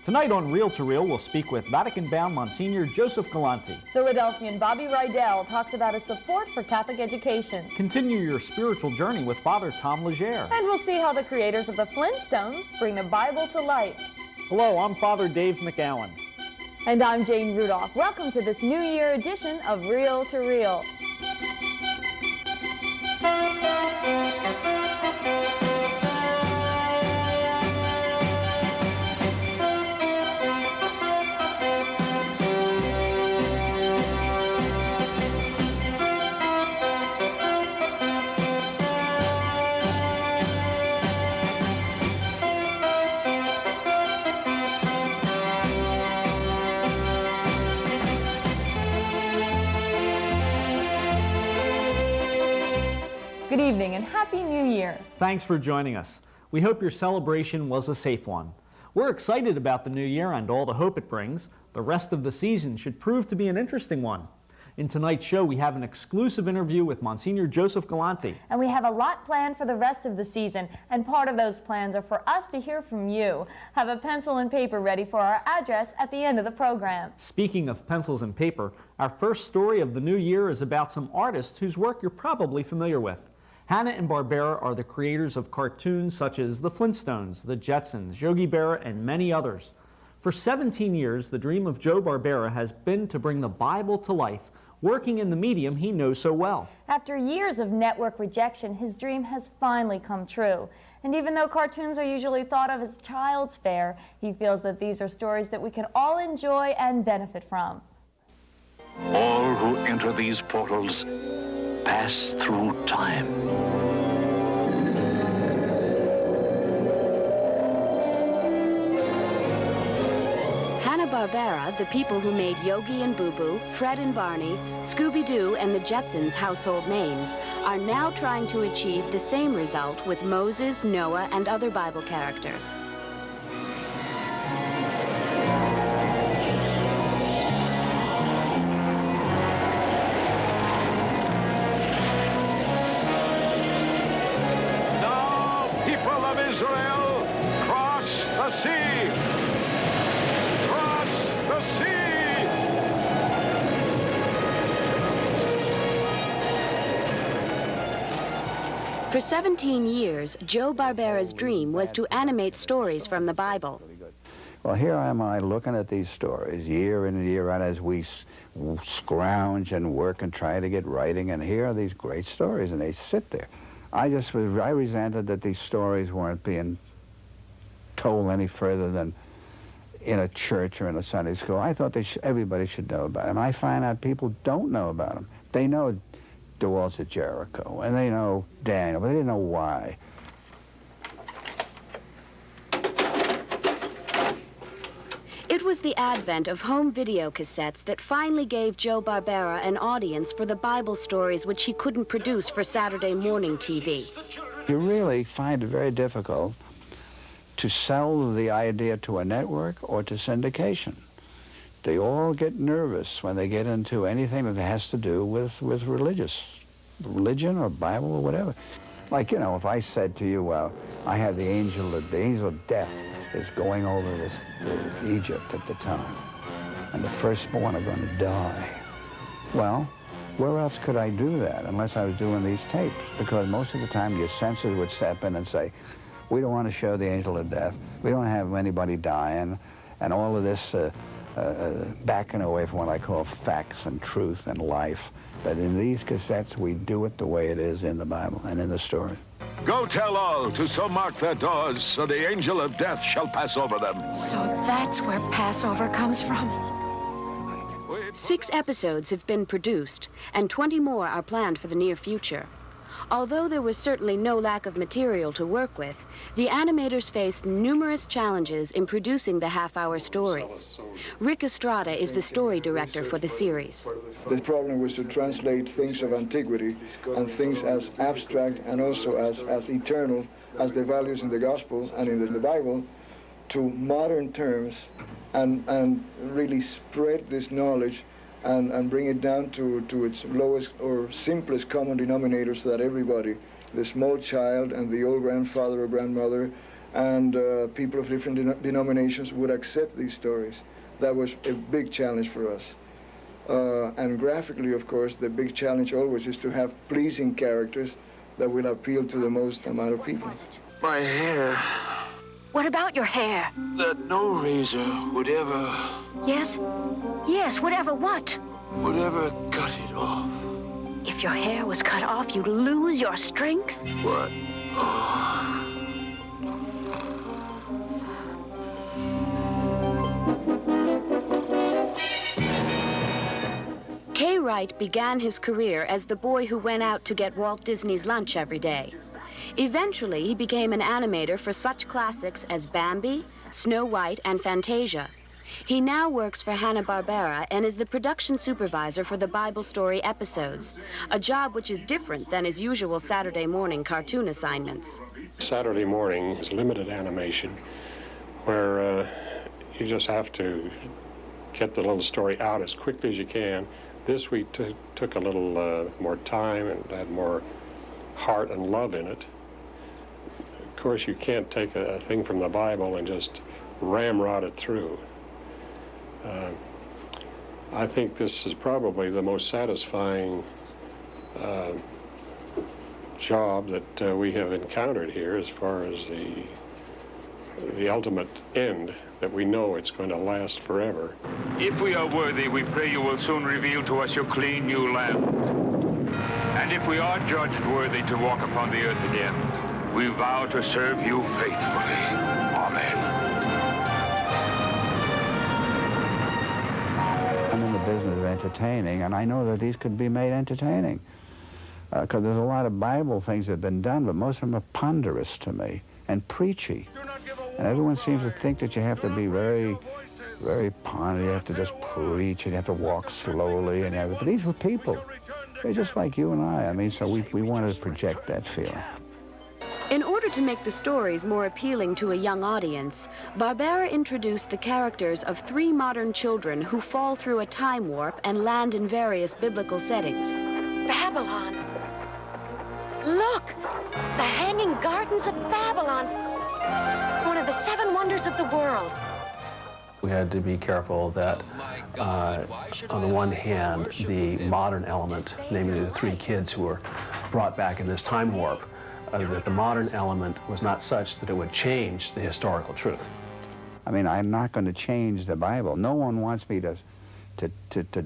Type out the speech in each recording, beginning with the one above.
Tonight on Reel to Reel, we'll speak with Vatican-bound Msgr Joseph Galante. Philadelphian Bobby Rydell talks about his support for Catholic education. Continue your spiritual journey with Father Tom Legere. And we'll see how the creators of the Flintstones bring the Bible to life. Hello, I'm Father Dave McGowan. And I'm Jane Rudolph. Welcome to this New Year edition of Reel to Reel. Good evening and Happy New Year. Thanks for joining us. We hope your celebration was a safe one. We're excited about the new year and all the hope it brings. The rest of the season should prove to be an interesting one. In tonight's show, we have an exclusive interview with Msgr Joseph Galante. And we have a lot planned for the rest of the season, and part of those plans are for us to hear from you. Have a pencil and paper ready for our address at the end of the program. Speaking of pencils and paper, our first story of the new year is about some artists whose work you're probably familiar with. Hanna-Barbera are the creators of cartoons such as the Flintstones, the Jetsons, Yogi Berra, and many others. For 17 years, the dream of Joe Barbera has been to bring the Bible to life, working in the medium he knows so well. After years of network rejection, his dream has finally come true. And even though cartoons are usually thought of as child's fare, he feels that these are stories that we can all enjoy and benefit from. All who enter these portals pass through time. Hanna-Barbera, the people who made Yogi and Boo Boo, Fred and Barney, Scooby-Doo, and the Jetsons household names, are now trying to achieve the same result with Moses, Noah, and other Bible characters. Israel, cross the sea! Cross the sea! For 17 years, Joe Barbera's dream was to animate stories from the Bible. Well, here am I looking at these stories year in and year out as we scrounge and work and try to get writing, and here are these great stories, and they sit there. I resented that these stories weren't being told any further than in a church or in a Sunday school. I thought everybody should know about them. I find out people don't know about them. They know the walls of Jericho, and they know Daniel, but they didn't know why. It was the advent of home video cassettes that finally gave Joe Barbera an audience for the Bible stories which he couldn't produce for Saturday morning TV. You really find it very difficult to sell the idea to a network or to syndication. They all get nervous when they get into anything that has to do with religion or Bible or whatever. Like, you know, if I said to you, well, I have the angel of death is going over Egypt at the time, and the firstborn are going to die. Well, where else could I do that unless I was doing these tapes? Because most of the time your censors would step in and say, we don't want to show the angel of death, we don't have anybody dying, and all of this backing away from what I call facts and truth and life. But in these cassettes, we do it the way it is in the Bible and in the story. Go tell all to so mark their doors, so the angel of death shall pass over them. So that's where Passover comes from. 6 episodes have been produced, and 20 more are planned for the near future. Although there was certainly no lack of material to work with, the animators faced numerous challenges in producing the half-hour stories. Rick Estrada is the story director for the series. The problem was to translate things of antiquity and things as abstract and also as eternal as the values in the gospel and in the Bible to modern terms and really spread this knowledge and bring it down to its lowest or simplest common denominator so that everybody, the small child and the old grandfather or grandmother and people of different denominations would accept these stories. That was a big challenge for us. And graphically, of course, the big challenge always is to have pleasing characters that will appeal to the most amount of people. My hair, What about your hair? that no razor would ever Yes? Yes, whatever what? cut it off. If your hair was cut off, you'd lose your strength? What? Kay Wright began his career as the boy who went out to get Walt Disney's lunch every day. Eventually, he became an animator for such classics as Bambi, Snow White, and Fantasia. He now works for Hanna-Barbera and is the production supervisor for the Bible story episodes, a job which is different than his usual Saturday morning cartoon assignments. Saturday morning is limited animation, where you just have to get the little story out as quickly as you can. This week took a little more time and had more heart and love in it. Of course, you can't take a thing from the Bible and just ramrod it through. I think this is probably the most satisfying job that we have encountered here, as far as the ultimate end, that we know it's going to last forever. If we are worthy, we pray you will soon reveal to us your clean new land. And if we are judged worthy to walk upon the earth again, we vow to serve you faithfully. Amen. I'm in the business of entertaining, and I know that these could be made entertaining. Because there's a lot of Bible things that have been done, but most of them are ponderous to me and preachy. And everyone seems to think that you have to be very ponderous, you have to just preach, and you have to walk slowly, and but these were people. They're just like you and I mean, so we wanted to project that feeling. In order to make the stories more appealing to a young audience, Barbera introduced the characters of 3 modern children who fall through a time warp and land in various biblical settings. Babylon. Look! The Hanging Gardens of Babylon. One of the 7 wonders of the world. We had to be careful that, on the one hand, the modern element, namely the 3 kids who were brought back in this time warp, that the modern element was not such that it would change the historical truth. I mean, I'm not going to change the Bible. No one wants me to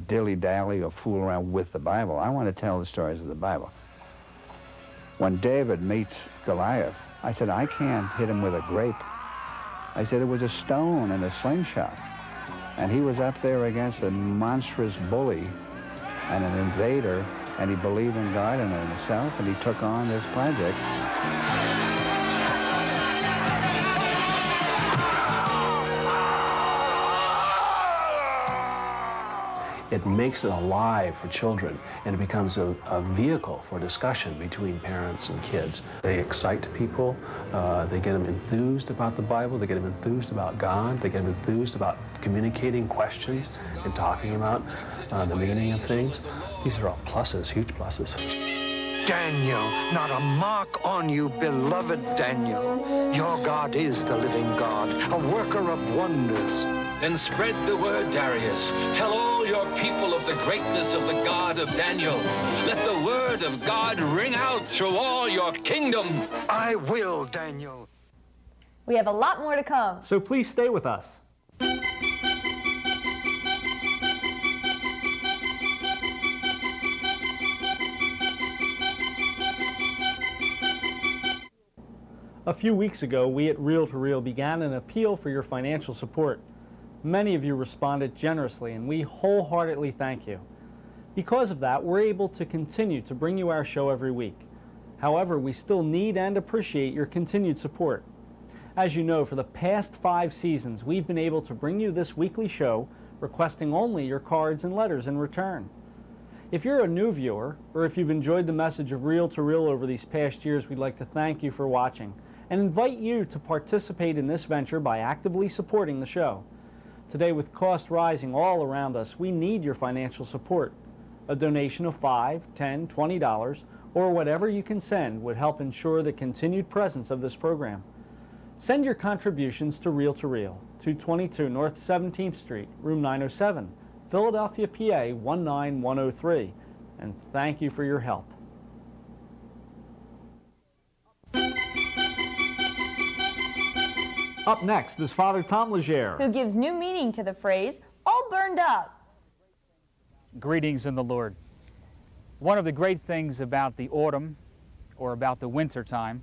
dilly-dally or fool around with the Bible. I want to tell the stories of the Bible. When David meets Goliath, I said, I can't hit him with a grape. I said, it was a stone and a slingshot. And he was up there against a monstrous bully and an invader, and he believed in God and in himself, and he took on this project. It makes it alive for children, and it becomes a vehicle for discussion between parents and kids. They excite people, they get them enthused about the Bible, they get them enthused about God, they get them enthused about communicating questions and talking about the meaning of things. These are all pluses, huge pluses. Daniel, not a mark on you, beloved Daniel. Your God is the living God, a worker of wonders. Then spread the word, Darius. Tell all your people of the greatness of the God of Daniel. Let the word of God ring out through all your kingdom. I will, Daniel. We have a lot more to come. So please stay with us. A few weeks ago, we at Reel to Reel began an appeal for your financial support. Many of you responded generously, and we wholeheartedly thank you. Because of that, we're able to continue to bring you our show every week. However, we still need and appreciate your continued support. As you know, for the past 5 seasons, we've been able to bring you this weekly show, requesting only your cards and letters in return. If you're a new viewer, or if you've enjoyed the message of Reel to Reel over these past years, we'd like to thank you for watching and invite you to participate in this venture by actively supporting the show. Today, with costs rising all around us, we need your financial support. A donation of $5, $10, $20, or whatever you can send would help ensure the continued presence of this program. Send your contributions to Reel, 222 North 17th Street, room 907, Philadelphia, PA 19103. And thank you for your help. Up next is Father Tom Legere, who gives new meaning to the phrase, all burned up. Greetings in the Lord. One of the great things about the autumn, or about the winter time,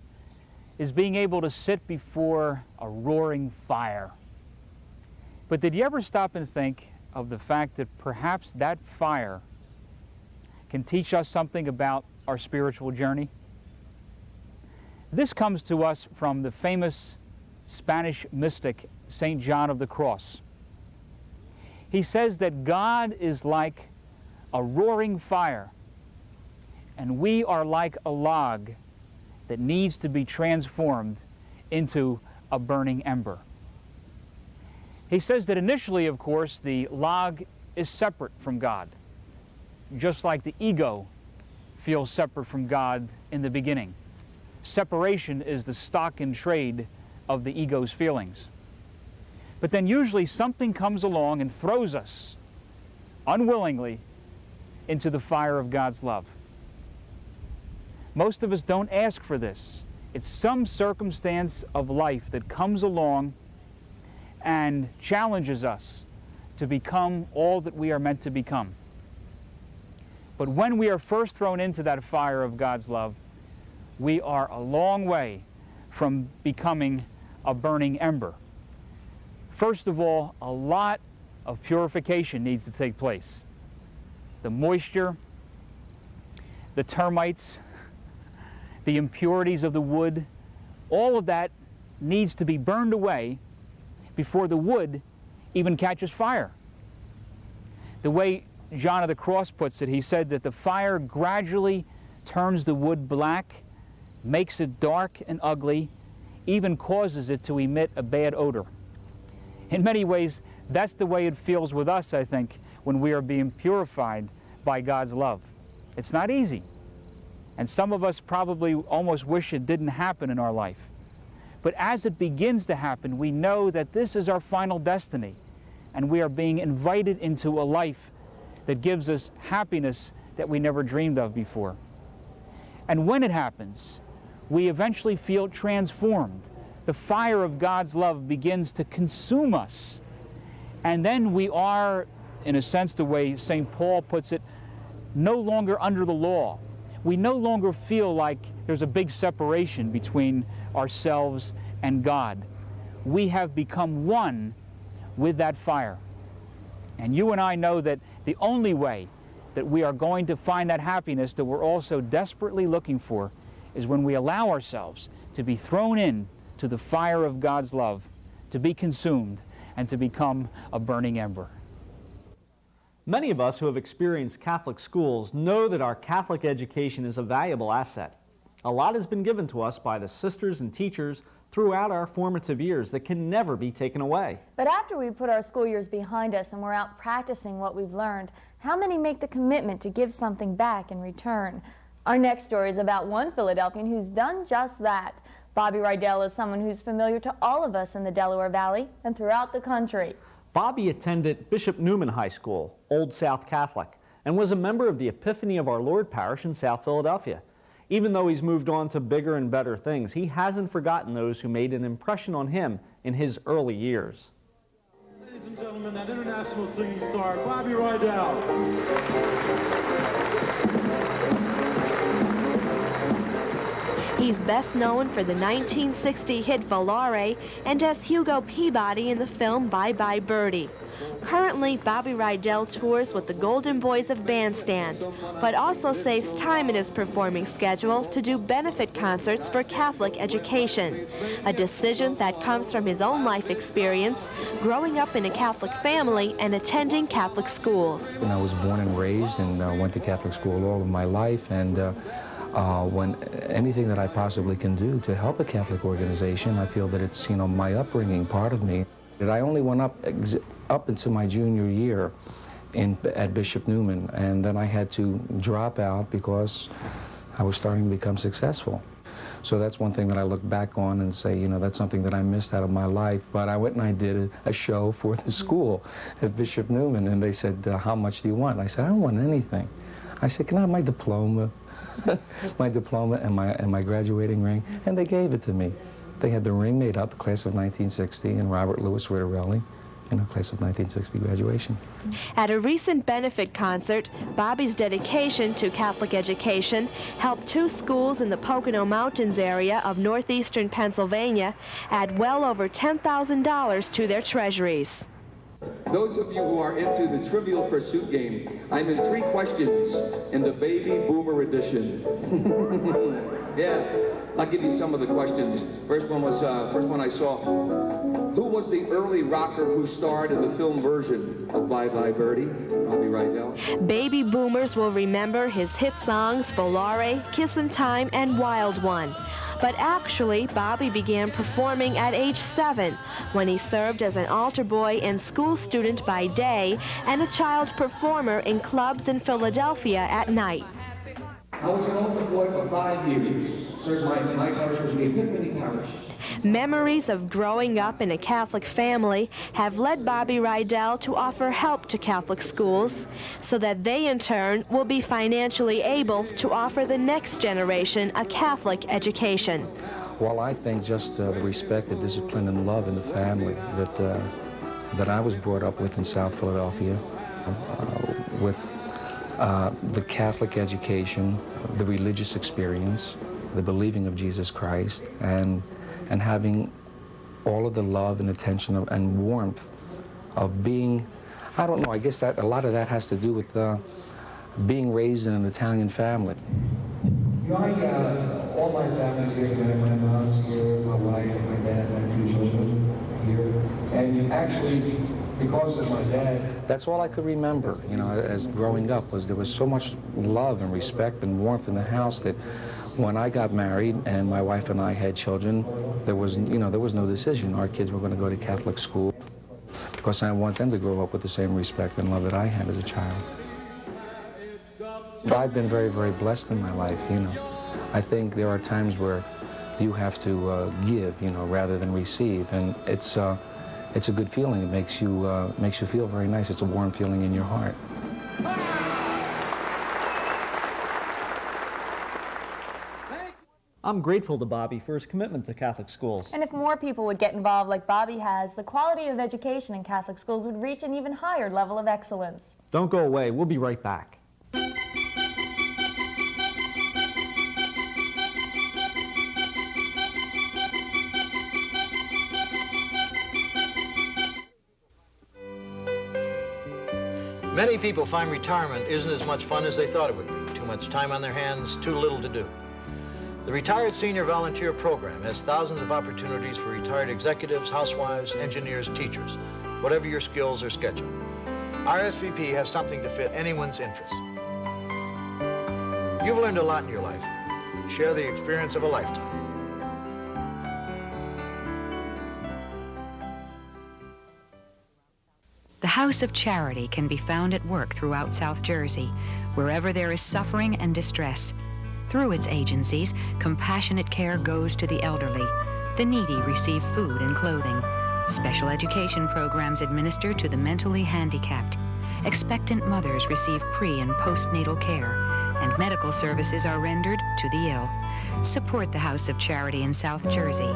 is being able to sit before a roaring fire. But did you ever stop and think of the fact that perhaps that fire can teach us something about our spiritual journey? This comes to us from the famous Spanish mystic, St. John of the Cross. He says that God is like a roaring fire, and we are like a log that needs to be transformed into a burning ember. He says that initially, of course, the log is separate from God, just like the ego feels separate from God in the beginning. Separation is the stock in trade of the ego's feelings. But then usually something comes along and throws us, unwillingly, into the fire of God's love. Most of us don't ask for this. It's some circumstance of life that comes along and challenges us to become all that we are meant to become. But when we are first thrown into that fire of God's love, we are a long way from becoming a burning ember. First of all, a lot of purification needs to take place. The moisture, the termites, the impurities of the wood, all of that needs to be burned away before the wood even catches fire. The way John of the Cross puts it, he said that the fire gradually turns the wood black, makes it dark and ugly, even causes it to emit a bad odor. In many ways, that's the way it feels with us, I think, when we are being purified by God's love. It's not easy. And some of us probably almost wish it didn't happen in our life. But as it begins to happen, we know that this is our final destiny, and we are being invited into a life that gives us happiness that we never dreamed of before. And when it happens, we eventually feel transformed. The fire of God's love begins to consume us. And then we are, in a sense, the way St. Paul puts it, no longer under the law. We no longer feel like there's a big separation between ourselves and God. We have become one with that fire. And you and I know that the only way that we are going to find that happiness that we're all so desperately looking for is when we allow ourselves to be thrown in to the fire of God's love, to be consumed, and to become a burning ember. Many of us who have experienced Catholic schools know that our Catholic education is a valuable asset. A lot has been given to us by the sisters and teachers throughout our formative years that can never be taken away. But after we put our school years behind us and we're out practicing what we've learned, how many make the commitment to give something back in return? Our next story is about one Philadelphian who's done just that. Bobby Rydell is someone who's familiar to all of us in the Delaware Valley and throughout the country. Bobby attended Bishop Newman High School, Old South Catholic, and was a member of the Epiphany of Our Lord Parish in South Philadelphia. Even though he's moved on to bigger and better things, he hasn't forgotten those who made an impression on him in his early years. Ladies and gentlemen, that international singing star, Bobby Rydell. He's best known for the 1960 hit Volare and as Hugo Peabody in the film Bye Bye Birdie. Currently, Bobby Rydell tours with the Golden Boys of Bandstand, but also saves time in his performing schedule to do benefit concerts for Catholic education, a decision that comes from his own life experience, growing up in a Catholic family and attending Catholic schools. I was born and raised and went to Catholic school all of my life, and when anything that I possibly can do to help a Catholic organization, I feel that it's, my upbringing, part of me. I only went up into my junior year at Bishop Newman, and then I had to drop out because I was starting to become successful. So that's one thing that I look back on and say, you know, that's something that I missed out of my life. But I went and I did a show for the school at Bishop Newman, and they said, how much do you want? And I said, I don't want anything. I said, can I have my diploma? My diploma and my graduating ring, and they gave it to me. They had the ring made up, the class of 1960, and Robert Louis Rydell, you know, class of 1960 graduation. At a recent benefit concert, Bobby's dedication to Catholic education helped 2 schools in the Pocono Mountains area of northeastern Pennsylvania add well over $10,000 to their treasuries. Those of you who are into the Trivial Pursuit game, I'm in 3 questions in the Baby Boomer edition. Yeah, I'll give you some of the questions. First one I saw. Who was the early rocker who starred in the film version of Bye Bye Birdie? Bobby Rydell. Baby boomers will remember his hit songs Volare, Kissin' Time, and Wild One. But actually, Bobby began performing at age 7 when he served as an altar boy and school student by day and a child performer in clubs in Philadelphia at night. I was an altar boy for 5 years. Served my parish was the Epiphany Parish. Memories of growing up in a Catholic family have led Bobby Rydell to offer help to Catholic schools so that they in turn will be financially able to offer the next generation a Catholic education. Well, I think just the respect, the discipline, and love in the family that I was brought up with in South Philadelphia, with the Catholic education, the religious experience, the believing of Jesus Christ, and having all of the love and attention and warmth of being, I don't know, I guess that a lot of that has to do with being raised in an Italian family. You know, all my family's here, my mom's here, my wife, my dad, my 2 children here, and actually, because of my dad. That's all I could remember, you know, as growing up, was there was so much love and respect and warmth in the house that when I got married and my wife and I had children, there was no decision. Our kids were going to go to Catholic school because I want them to grow up with the same respect and love that I had as a child. I've been very, very blessed in my life, you know. I think there are times where you have to give, you know, rather than receive, and it's a good feeling. It makes you feel very nice. It's a warm feeling in your heart. I'm grateful to Bobby for his commitment to Catholic schools. And if more people would get involved like Bobby has, the quality of education in Catholic schools would reach an even higher level of excellence. Don't go away. We'll be right back. Many people find retirement isn't as much fun as they thought it would be. Too much time on their hands, too little to do. The Retired Senior Volunteer Program has thousands of opportunities for retired executives, housewives, engineers, teachers, whatever your skills or schedule. RSVP has something to fit anyone's interests. You've learned a lot in your life. Share the experience of a lifetime. The House of Charity can be found at work throughout South Jersey, wherever there is suffering and distress. Through its agencies, compassionate care goes to the elderly. The needy receive food and clothing. Special education programs administered to the mentally handicapped. Expectant mothers receive pre- and postnatal care, and medical services are rendered to the ill. Support the House of Charity in South Jersey.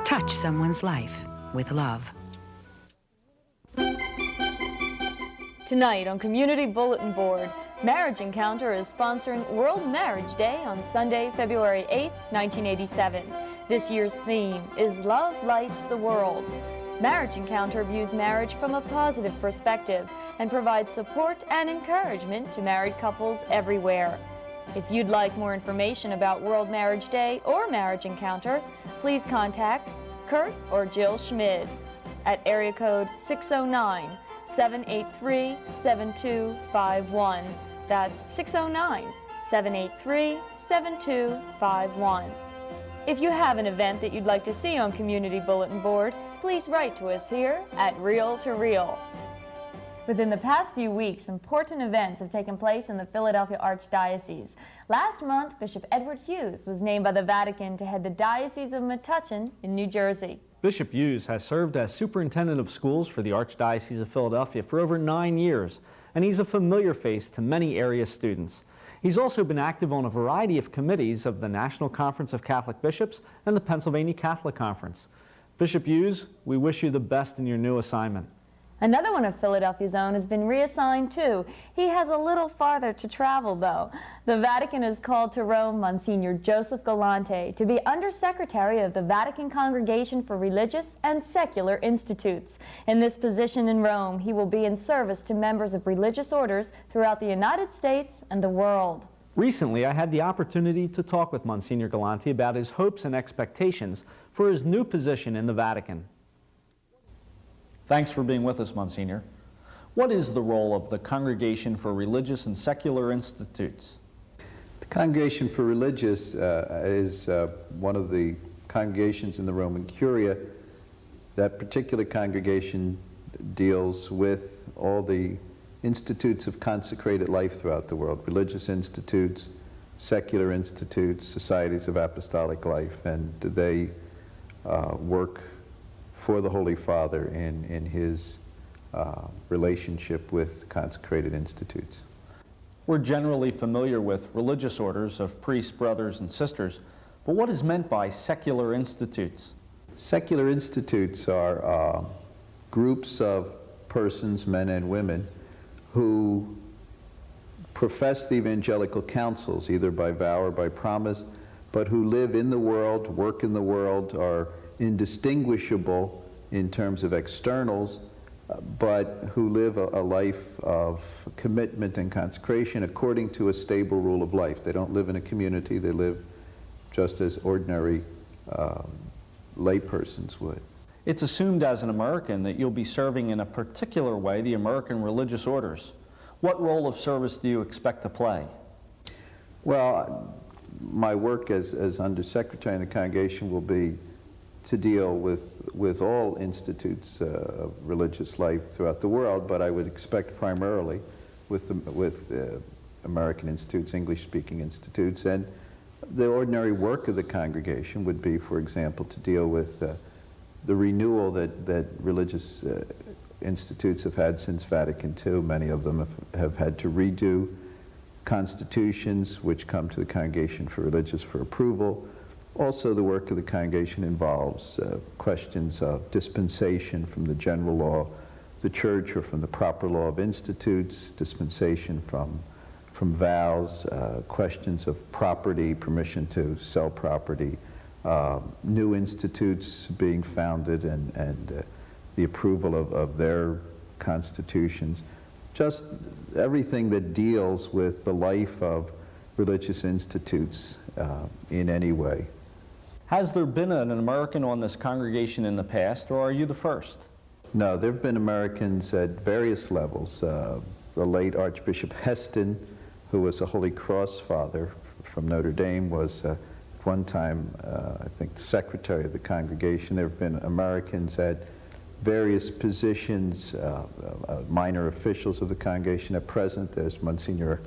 Touch someone's life with love. Tonight on Community Bulletin Board, Marriage Encounter is sponsoring World Marriage Day on Sunday, February 8, 1987. This year's theme is Love Lights the World. Marriage Encounter views marriage from a positive perspective and provides support and encouragement to married couples everywhere. If you'd like more information about World Marriage Day or Marriage Encounter, please contact Kurt or Jill Schmid at area code 609-783-7251. That's 609-783-7251. If you have an event that you'd like to see on Community Bulletin Board, please write to us here at Reel to Reel. Within the past few weeks, important events have taken place in the Philadelphia Archdiocese. Last month, Bishop Edward Hughes was named by the Vatican to head the Diocese of Metuchen in New Jersey. Bishop Hughes has served as superintendent of schools for the Archdiocese of Philadelphia for over 9 years, and he's a familiar face to many area students. He's also been active on a variety of committees of the National Conference of Catholic Bishops and the Pennsylvania Catholic Conference. Bishop Hughes, we wish you the best in your new assignment. Another one of Philadelphia's own has been reassigned too. He has a little farther to travel though. The Vatican has called to Rome Msgr. Joseph Galante to be Undersecretary of the Vatican Congregation for Religious and Secular Institutes. In this position in Rome, he will be in service to members of religious orders throughout the United States and the world. Recently, I had the opportunity to talk with Msgr. Galante about his hopes and expectations for his new position in the Vatican. Thanks for being with us, Msgr. What is the role of the Congregation for Religious and Secular Institutes? The Congregation for Religious is one of the congregations in the Roman Curia. That particular congregation deals with all the institutes of consecrated life throughout the world, religious institutes, secular institutes, societies of apostolic life, and they work for the Holy Father in his relationship with consecrated institutes. We're generally familiar with religious orders of priests, brothers, and sisters, but what is meant by secular institutes? Secular institutes are groups of persons, men and women, who profess the evangelical counsels, either by vow or by promise, but who live in the world, work in the world, are indistinguishable in terms of externals, but who live a life of commitment and consecration according to a stable rule of life. They don't live in a community, they live just as ordinary laypersons would. It's assumed as an American that you'll be serving in a particular way the American religious orders. What role of service do you expect to play? Well, my work as Undersecretary in the congregation will be to deal with all institutes of religious life throughout the world, but I would expect primarily with American institutes, English-speaking institutes, and the ordinary work of the congregation would be, for example, to deal with the renewal that religious institutes have had since Vatican II. Many of them have had to redo constitutions which come to the Congregation for Religious for approval. Also, the work of the congregation involves questions of dispensation from the general law of the church or from the proper law of institutes, dispensation from vows, questions of property, permission to sell property, new institutes being founded and the approval of their constitutions. Just everything that deals with the life of religious institutes in any way. Has there been an American on this congregation in the past, or are you the first? No, there have been Americans at various levels. The late Archbishop Heston, who was a Holy Cross father from Notre Dame, was at one time, I think, the secretary of the congregation. There have been Americans at various positions, minor officials of the congregation. At present, there's Msgr.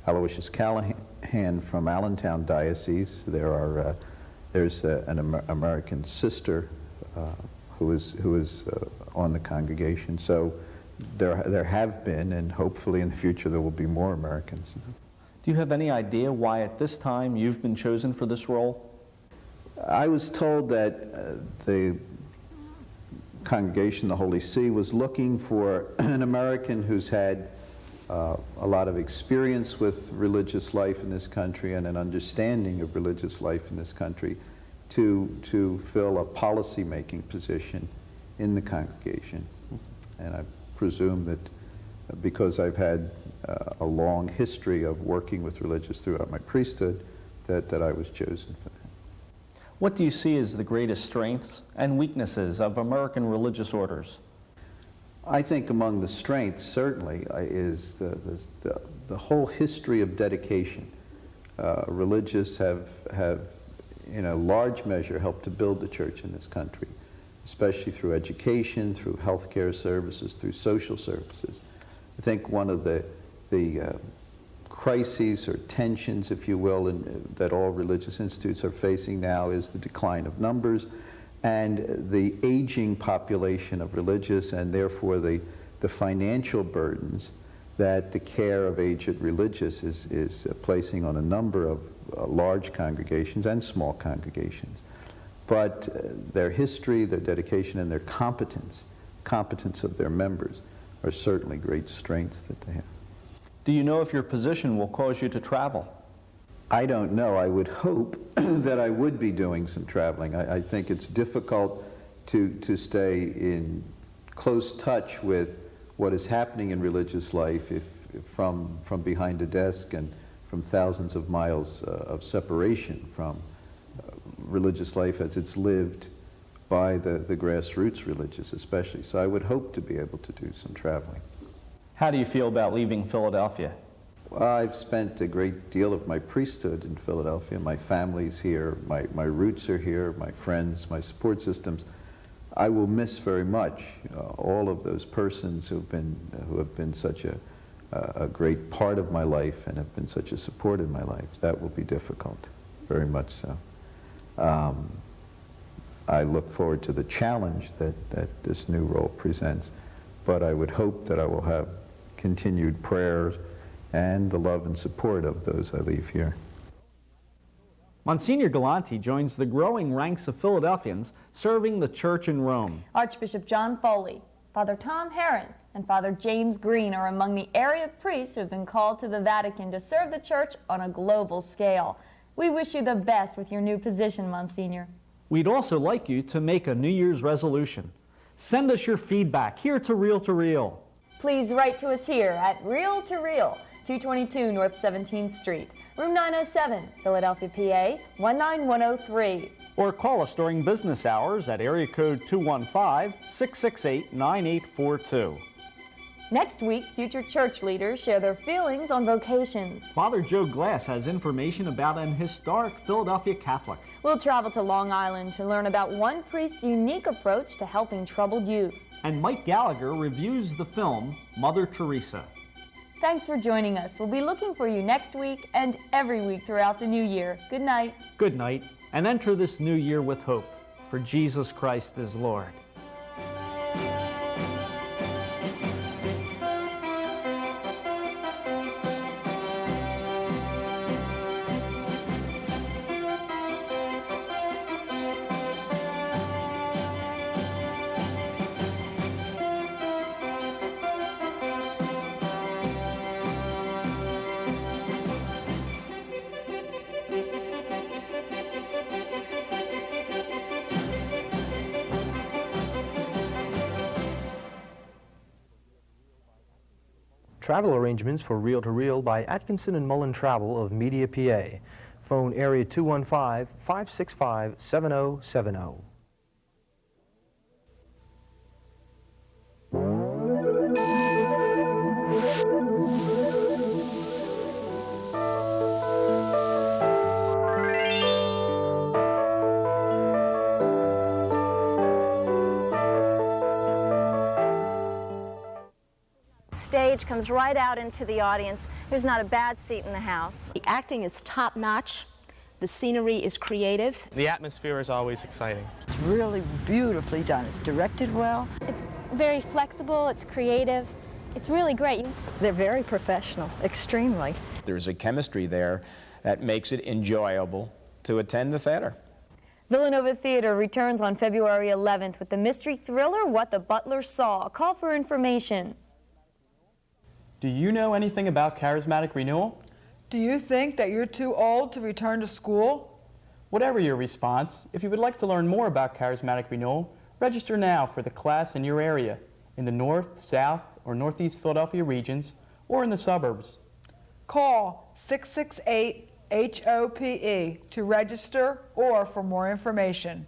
Aloysius Callahan from Allentown Diocese. There's an American sister who is on the congregation. So there have been, and hopefully in the future there will be more Americans. Do you have any idea why at this time you've been chosen for this role? I was told that the congregation, the Holy See, was looking for an American who's had a lot of experience with religious life in this country and an understanding of religious life in this country to fill a policy-making position in the congregation. And I presume that because I've had a long history of working with religious throughout my priesthood, that I was chosen for that. What do you see as the greatest strengths and weaknesses of American religious orders? I think among the strengths, certainly, is the whole history of dedication. Religious have, in a large measure, helped to build the church in this country, especially through education, through healthcare services, through social services. I think one of the crises or tensions, if you will, that all religious institutes are facing now is the decline of numbers and the aging population of religious, and therefore the financial burdens that the care of aged religious is placing on a number of large congregations and small congregations. But their history, their dedication, and their competence of their members are certainly great strengths that they have. Do you know if your position will cause you to travel? I don't know. I would hope that I would be doing some traveling. I think it's difficult to stay in close touch with what is happening in religious life if from behind a desk and from thousands of miles of separation from religious life as it's lived by the grassroots religious especially. So I would hope to be able to do some traveling. How do you feel about leaving Philadelphia? Well, I've spent a great deal of my priesthood in Philadelphia. My family's here, my roots are here, my friends, my support systems. I will miss very much all of those persons who have been such a great part of my life and have been such a support in my life. That will be difficult, very much so. I look forward to the challenge that this new role presents, but I would hope that I will have continued prayers and the love and support of those I leave here. Msgr. Galante joins the growing ranks of Philadelphians serving the church in Rome. Archbishop John Foley, Father Tom Herron, and Father James Green are among the area priests who have been called to the Vatican to serve the church on a global scale. We wish you the best with your new position, Monsignor. We'd also like you to make a New Year's resolution. Send us your feedback here to Reel to Reel. Please write to us here at Reel to Reel, 222 North 17th Street, room 907, Philadelphia, PA 19103. Or call us during business hours at area code 215-668-9842. Next week, future church leaders share their feelings on vocations. Father Joe Glass has information about an historic Philadelphia Catholic. We'll travel to Long Island to learn about one priest's unique approach to helping troubled youth. And Mike Gallagher reviews the film Mother Teresa. Thanks for joining us. We'll be looking for you next week and every week throughout the new year. Good night. Good night, and enter this new year with hope, for Jesus Christ is Lord. Travel arrangements for Reel to Reel by Atkinson and Mullen Travel of Media, PA. Phone area 215-565-7070. Stage comes right out into the audience. There's not a bad seat in the house. The acting is top-notch. The scenery is creative. The atmosphere is always exciting. It's really beautifully done. It's directed well. It's very flexible. It's creative. It's really great. They're very professional, extremely. There's a chemistry there that makes it enjoyable to attend the theater. Villanova Theater returns on February 11th with the mystery thriller What the Butler Saw. Call for information. Do you know anything about charismatic renewal? Do you think that you're too old to return to school? Whatever your response, if you would like to learn more about charismatic renewal, register now for the class in your area, in the North, South, or Northeast Philadelphia regions, or in the suburbs. Call 668-HOPE to register or for more information.